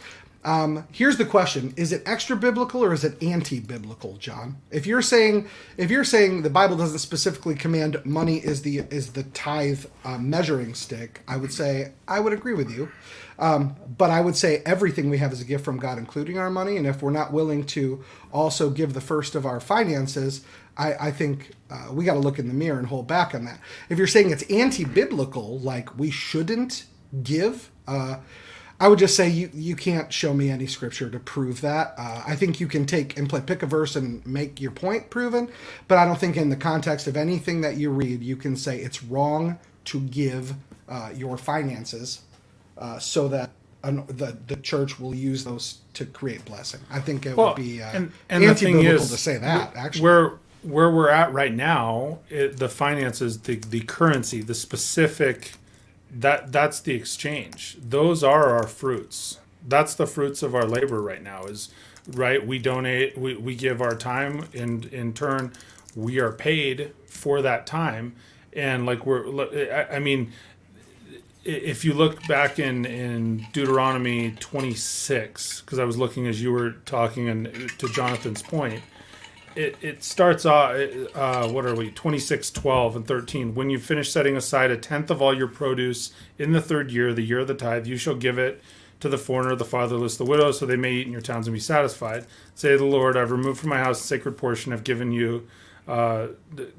here's the question: is it extra biblical or is it anti-biblical, John? If you're saying the Bible doesn't specifically command money is the tithe measuring stick, I would agree with you. But I would say everything we have is a gift from God, including our money. And if we're not willing to also give the first of our finances, I think we got to look in the mirror and hold back on that. If you're saying it's anti-biblical, like we shouldn't give, I would just say you can't show me any scripture to prove that. I think you can pick a verse and make your point proven, but I don't think in the context of anything that you read, you can say it's wrong to give your finances so that the church will use those to create blessing. I think it would be and the thing is, to say that, actually. Where we're at right now, the finances, the currency, the specific, that's the exchange. Those are our fruits. That's the fruits of our labor right now. Is right. We donate. We give our time, and in turn, we are paid for that time. And like I mean, if you look back in Deuteronomy 26, because I was looking as you were talking, and to Jonathan's point, it starts off, what are we, 26, 12, and 13. When you finish setting aside a tenth of all your produce in the third year, the year of the tithe, you shall give it to the foreigner, the fatherless, the widow, so they may eat in your towns and be satisfied. Say to the Lord, I've removed from my house a sacred portion, I've given you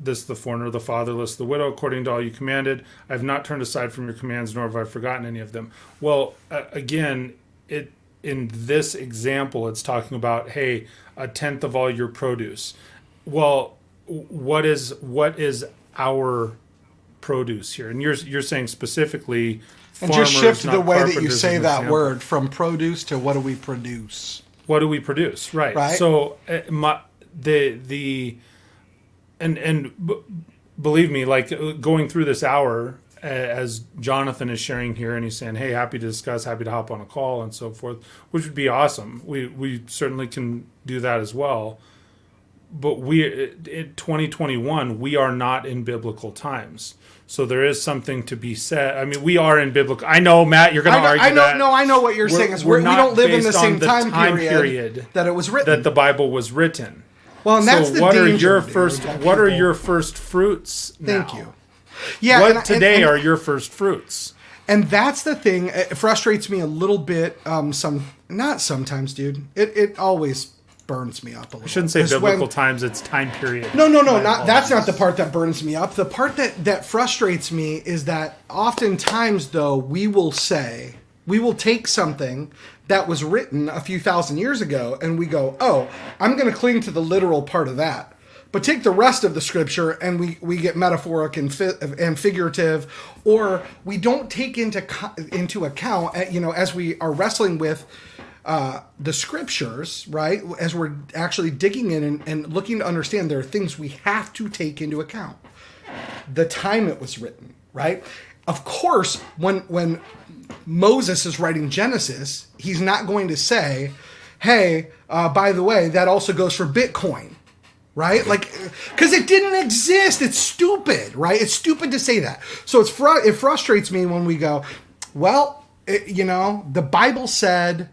this, the foreigner, the fatherless, the widow, according to all you commanded. I have not turned aside from your commands, nor have I forgotten any of them. Well, again, in this example, it's talking about, hey, a tenth of all your produce. Well, what is our produce here? And you're saying specifically farmers, and just shift the way that you carpenters say in that example. word from produce to what do we produce? What do we produce? Right. So believe me, like going through this hour, as Jonathan is sharing here, and he's saying, hey, happy to discuss, happy to hop on a call and so forth, which would be awesome. We certainly can do that as well. But in 2021, we are not in biblical times. So there is something to be said. I mean, we are in biblical. I know, Matt, you're going to argue that. No, I know what you're saying. Is we don't live in the same time period that it was written. That the Bible was written. Well, and that's the danger. What are your first fruits now? Thank you. Yeah, what today are your first fruits? And that's the thing. It frustrates me a little bit. Not sometimes, dude. It always burns me up a little. I shouldn't say biblical times. It's time period. No. That's not the part that burns me up. The part that frustrates me is that oftentimes, though, we will take something that was written a few thousand years ago, and we go, oh, I'm going to cling to the literal part of that. But take the rest of the scripture, and we get metaphoric and figurative, or we don't take into account, as we are wrestling with the scriptures, right? As we're actually digging in and looking to understand, there are things we have to take into account. The time it was written, right? Of course, when Moses is writing Genesis, he's not going to say, hey, by the way, that also goes for Bitcoin. Right? Like, because it didn't exist. It's stupid, right? It's stupid to say that. So it frustrates me when we go, well, the Bible said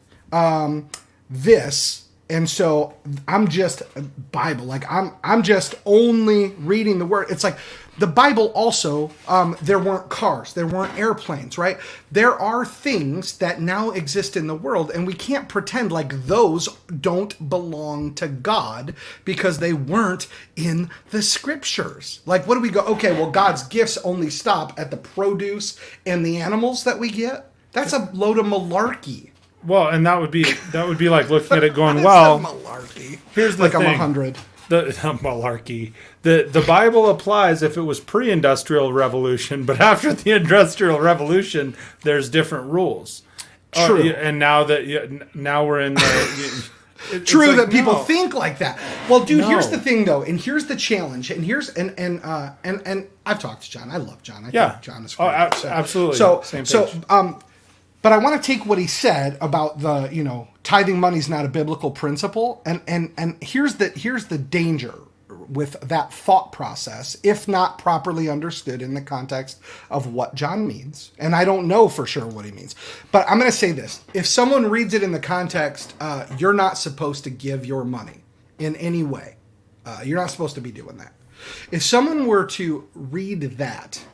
this, and so I'm just Bible. Like, I'm just only reading the word. It's like the Bible also, there weren't cars, there weren't airplanes, right? There are things that now exist in the world, and we can't pretend like those don't belong to God because they weren't in the scriptures. Like, what do we go? Okay, well, God's gifts only stop at the produce and the animals that we get. That's a load of malarkey. Well, and that would be like looking at it going, well, malarkey. Here's the like thing. I'm 100. The malarkey. The Bible applies if it was pre-industrial revolution, but after the industrial revolution, there's different rules. True. And now we're in the. True like, that people no. think like that. Well, dude, No. here's the thing though, and here's the challenge, and here's and I've talked to John. I love John. I think John is great. Absolutely. So Same page. But I want to take what he said about the, tithing money is not a biblical principle. And here's the danger with that thought process, if not properly understood in the context of what John means. And I don't know for sure what he means. But I'm going to say this. If someone reads it in the context, you're not supposed to give your money in any way. You're not supposed to be doing that. If someone were to read that,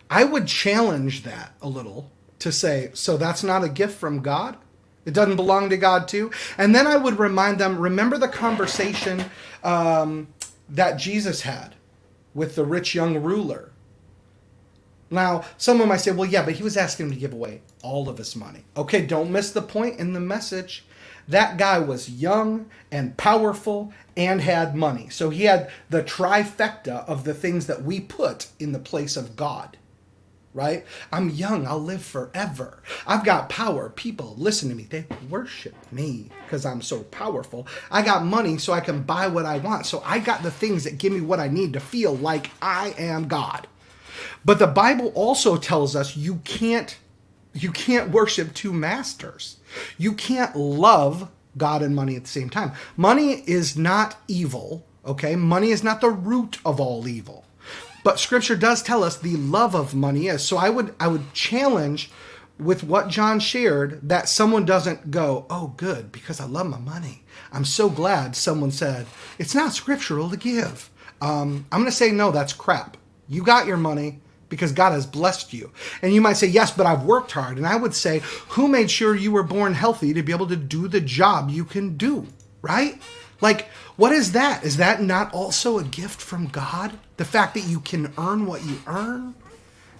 I would challenge that a little to say, so that's not a gift from God? It doesn't belong to God too? And then I would remind them, remember the conversation that Jesus had with the rich young ruler. Now, someone might say, well, yeah, but he was asking him to give away all of his money. Okay, don't miss the point in the message. That guy was young and powerful and had money. So he had the trifecta of the things that we put in the place of God. right? I'm young. I'll live forever. I've got power. People listen to me. They worship me because I'm so powerful. I got money so I can buy what I want. So I got the things that give me what I need to feel like I am God. But the Bible also tells us you can't worship two masters. You can't love God and money at the same time. Money is not evil, okay? Money is not the root of all evil. But Scripture does tell us the love of money is. So I would challenge with what John shared that someone doesn't go, oh, good, because I love my money. I'm so glad someone said, it's not scriptural to give. I'm going to say, no, that's crap. You got your money because God has blessed you. And you might say, yes, but I've worked hard. And I would say, who made sure you were born healthy to be able to do the job you can do, right? Like, what is that? Is that not also a gift from God? The fact that you can earn what you earn?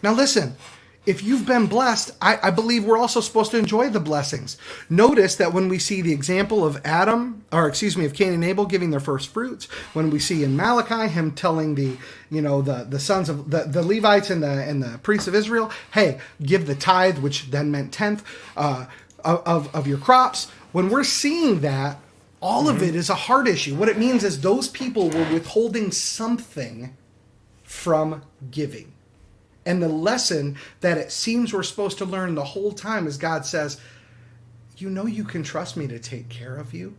Now listen, if you've been blessed, I believe we're also supposed to enjoy the blessings. Notice that when we see the example of Cain and Abel giving their first fruits, when we see in Malachi him telling the sons of the Levites and the priests of Israel, hey, give the tithe, which then meant tenth of your crops. When we're seeing that, all of it is a heart issue. What it means is those people were withholding something from giving. And the lesson that it seems we're supposed to learn the whole time is God says, you can trust me to take care of you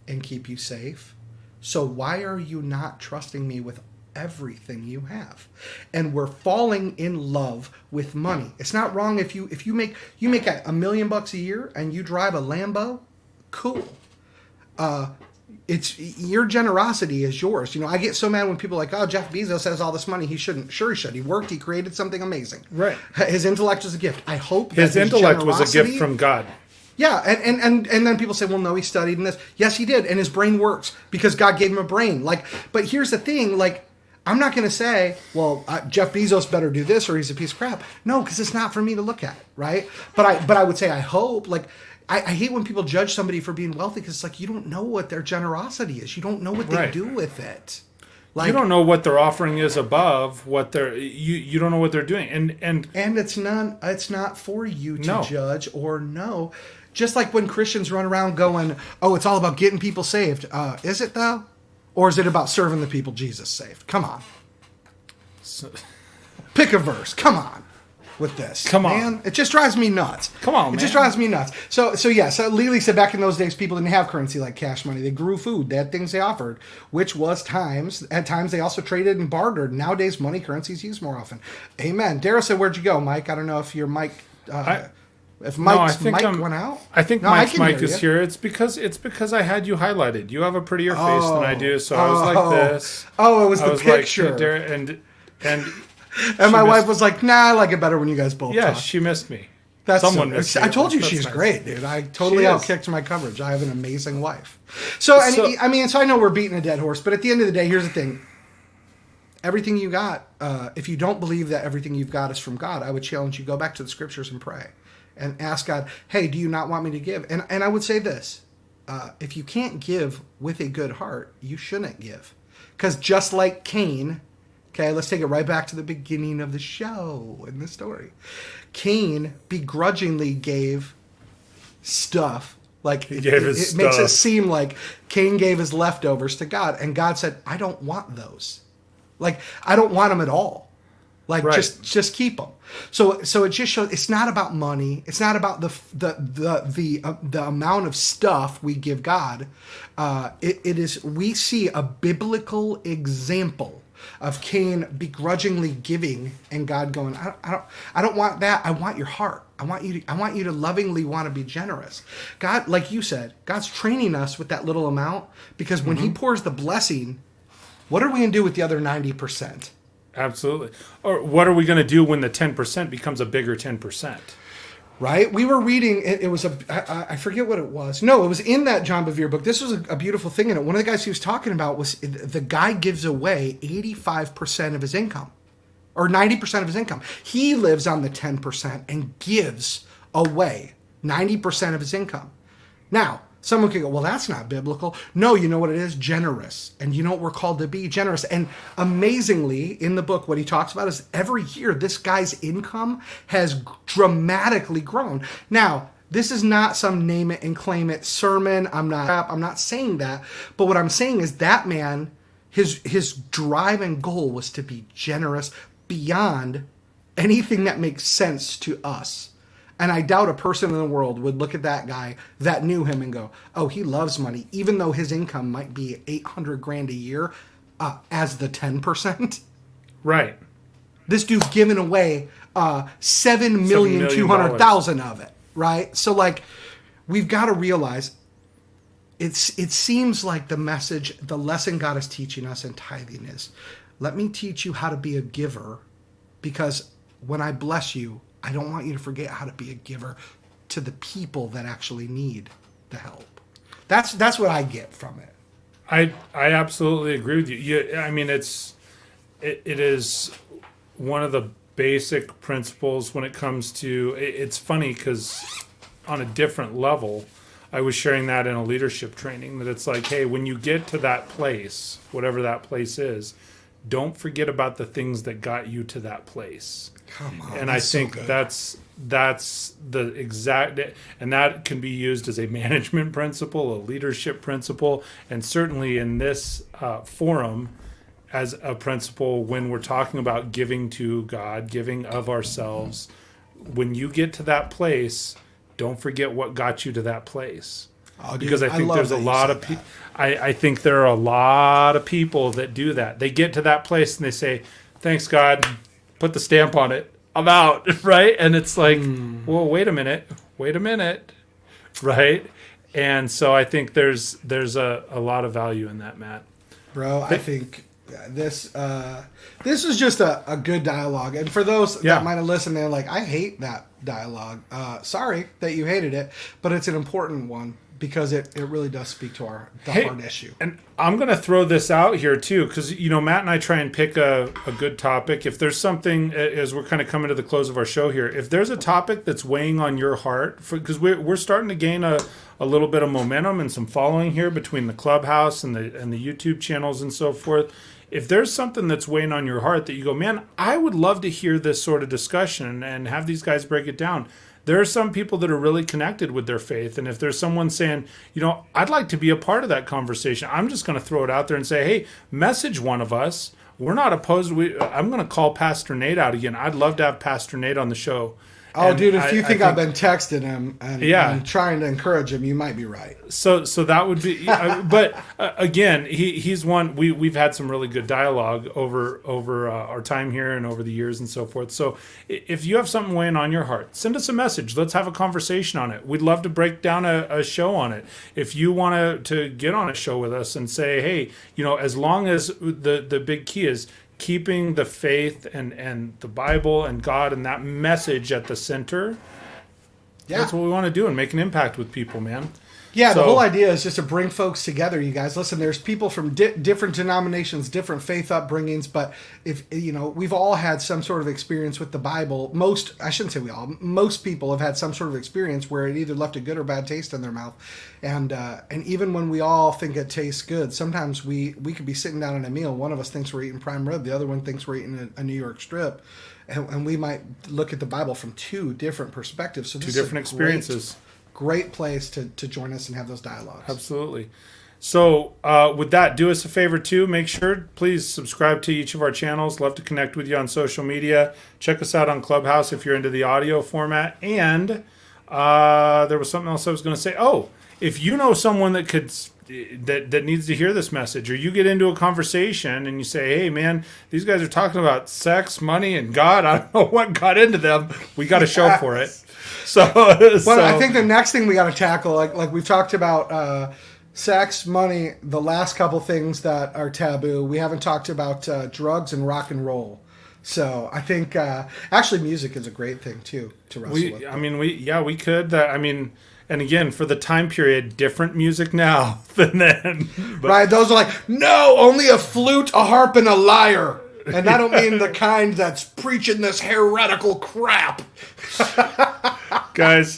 and keep you safe. So why are you not trusting me with everything you have? And we're falling in love with money. It's not wrong if you make $1 million a year and you drive a Lambo, cool. It's your generosity is yours. I get so mad when people are like, oh, Jeff Bezos has all this money. He shouldn't. Sure, he should. He worked. He created something amazing. Right. His intellect is a gift. I hope his intellect was a gift from God. Yeah, and then people say, well, no, he studied in this. Yes, he did, and his brain works because God gave him a brain. But here's the thing, I'm not going to say, well, Jeff Bezos better do this or he's a piece of crap. No, because it's not for me to look at, right? But I would say I hope, I hate when people judge somebody for being wealthy because it's you don't know what their generosity is. You don't know what they do with it. You don't know what their offering is above what they're. You don't know what they're doing, and it's not for you to judge or know. Just like when Christians run around going, "Oh, it's all about getting people saved." Is it though, or is it about serving the people Jesus saved? Come on, pick a verse. Come on. With this. Come on. Man, it just drives me nuts. Come on, man. It just drives me nuts. So Lily said back in those days, people didn't have currency like cash money. They grew food. They had things they offered, which was times. At times, they also traded and bartered. Nowadays, money currency is used more often. Amen. Daryl said, where'd you go, Mike? I don't know if your mic... if Mike's mic went out? I think Mike's mic is here. It's because I had you highlighted. You have a prettier face than I do, so I was like this. Oh, it was the picture. And my wife was like, nah, I like it better when you guys both talk. She missed me. Someone missed me. I told you she's nice. Great, dude. I totally outkicked my coverage. I have an amazing wife. So I know we're beating a dead horse, but at the end of the day, here's the thing. Everything you got, if you don't believe that everything you've got is from God, I would challenge you, go back to the scriptures and pray. And ask God, hey, do you not want me to give? And I would say this. If you can't give with a good heart, you shouldn't give. Because just like Cain... Okay, let's take it right back to the beginning of the show and the story. Cain begrudgingly gave stuff. It makes it seem like Cain gave his leftovers to God. And God said, I don't want those. I don't want them at all. Just keep them. So it just shows it's not about money. It's not about the amount of stuff we give God. It is, we see a biblical example of Cain begrudgingly giving and God going, I don't want that. I want your heart. I want you to lovingly want to be generous. God, like you said, God's training us with that little amount because when he pours the blessing, what are we going to do with the other 90%? Absolutely. Or what are we going to do when the 10% becomes a bigger 10%? Right? We were reading, it was I forget what it was. No, it was in that John Bevere book. This was a beautiful thing in it. One of the guys he was talking about was the guy gives away 85% of his income, or 90% of his income. He lives on the 10% and gives away 90% of his income. Now, Someone could go, well, that's not biblical. No, you know what it is? Generous. And you know what we're called to be? Generous. And amazingly, in the book, what he talks about is every year this guy's income has dramatically grown. Now, this is not some name it and claim it sermon. I'm not saying that. But what I'm saying is that man, his drive and goal was to be generous beyond anything that makes sense to us. And I doubt a person in the world would look at that guy that knew him and go, oh, he loves money, even though his income might be $800,000 a year as the 10%. Right. This dude's giving away $7,200,000 of it, right? So, like, we've got to realize it seems like the message, the lesson God is teaching us in tithing is, let me teach you how to be a giver, because when I bless you, I don't want you to forget how to be a giver to the people that actually need the help. That's what I get from it. I absolutely agree with you. I mean, it is one of the basic principles when it comes to. It's funny because on a different level, I was sharing that in a leadership training, that it's like, hey, when you get to that place, whatever that place is, don't forget about the things that got you to that place. Come on, and I think that's the exact, and that can be used as a management principle, a leadership principle, and certainly in this forum as a principle when we're talking about giving to God, giving of ourselves. When you get to that place, don't forget what got you to that place. Oh, dude, because I think there's a lot of people. I think there are a lot of people that do that. They get to that place and they say, "Thanks, God." Put the stamp on it. I'm out, right? And it's like, well, wait a minute, right? And so I think there's a lot of value in that, Matt. Bro, I think this is just a good dialogue. And for those that might have listened, they're like, I hate that dialogue. Sorry that you hated it, but it's an important one, because it really does speak to the hard issue. And I'm going to throw this out here too, because Matt and I try and pick a good topic. If there's something, as we're kind of coming to the close of our show here, if there's a topic that's weighing on your heart, because we're starting to gain a little bit of momentum and some following here between the Clubhouse and the YouTube channels and so forth. If there's something that's weighing on your heart that you go, man, I would love to hear this sort of discussion and have these guys break it down. There are some people that are really connected with their faith. And if there's someone saying, I'd like to be a part of that conversation, I'm just going to throw it out there and say, hey, message one of us. We're not opposed. I'm going to call Pastor Nate out again. I'd love to have Pastor Nate on the show. Oh, and dude, if you think I've been texting him and trying to encourage him, you might be right. So that would be, but again, he's one. We've had some really good dialogue over our time here and over the years and so forth. So if you have something weighing on your heart, send us a message. Let's have a conversation on it. We'd love to break down a show on it. If you want to get on a show with us and say, hey, as long as the big key is keeping the faith and the Bible and God and that message at the center. Yeah. That's what we want to do and make an impact with people, man. Yeah, the whole idea is just to bring folks together, you guys. Listen, there's people from different denominations, different faith upbringings, but if we've all had some sort of experience with the Bible. Most people have had some sort of experience where it either left a good or bad taste in their mouth. And even when we all think it tastes good, sometimes we could be sitting down at a meal. One of us thinks we're eating prime rib, the other one thinks we're eating a New York strip. And we might look at the Bible from two different perspectives. So two different experiences. Great place to join us and have those dialogues. Absolutely. So with that, do us a favor too. Make sure, please subscribe to each of our channels. Love to connect with you on social media. Check us out on Clubhouse if you're into the audio format. And there was something else I was going to say. Oh, if you know someone that needs to hear this message, or you get into a conversation and you say, hey man, these guys are talking about sex, money, and God. I don't know what got into them. We got a show for it. I think the next thing we got to tackle, like we've talked about sex, money, the last couple things that are taboo. We haven't talked about drugs and rock and roll. So I think actually music is a great thing too to wrestle with. We could. And again, for the time period, different music now than then. But. Right, those are like, no, only a flute, a harp, and a lyre. And I don't mean the kind that's preaching this heretical crap. Guys,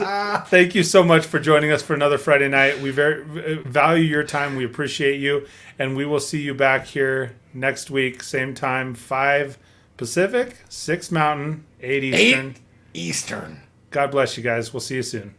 thank you so much for joining us for another Friday night. We very value your time. We appreciate you. And we will see you back here next week. Same time, 5 Pacific, 6 Mountain, 8 Eastern. 8 Eastern. God bless you guys. We'll see you soon.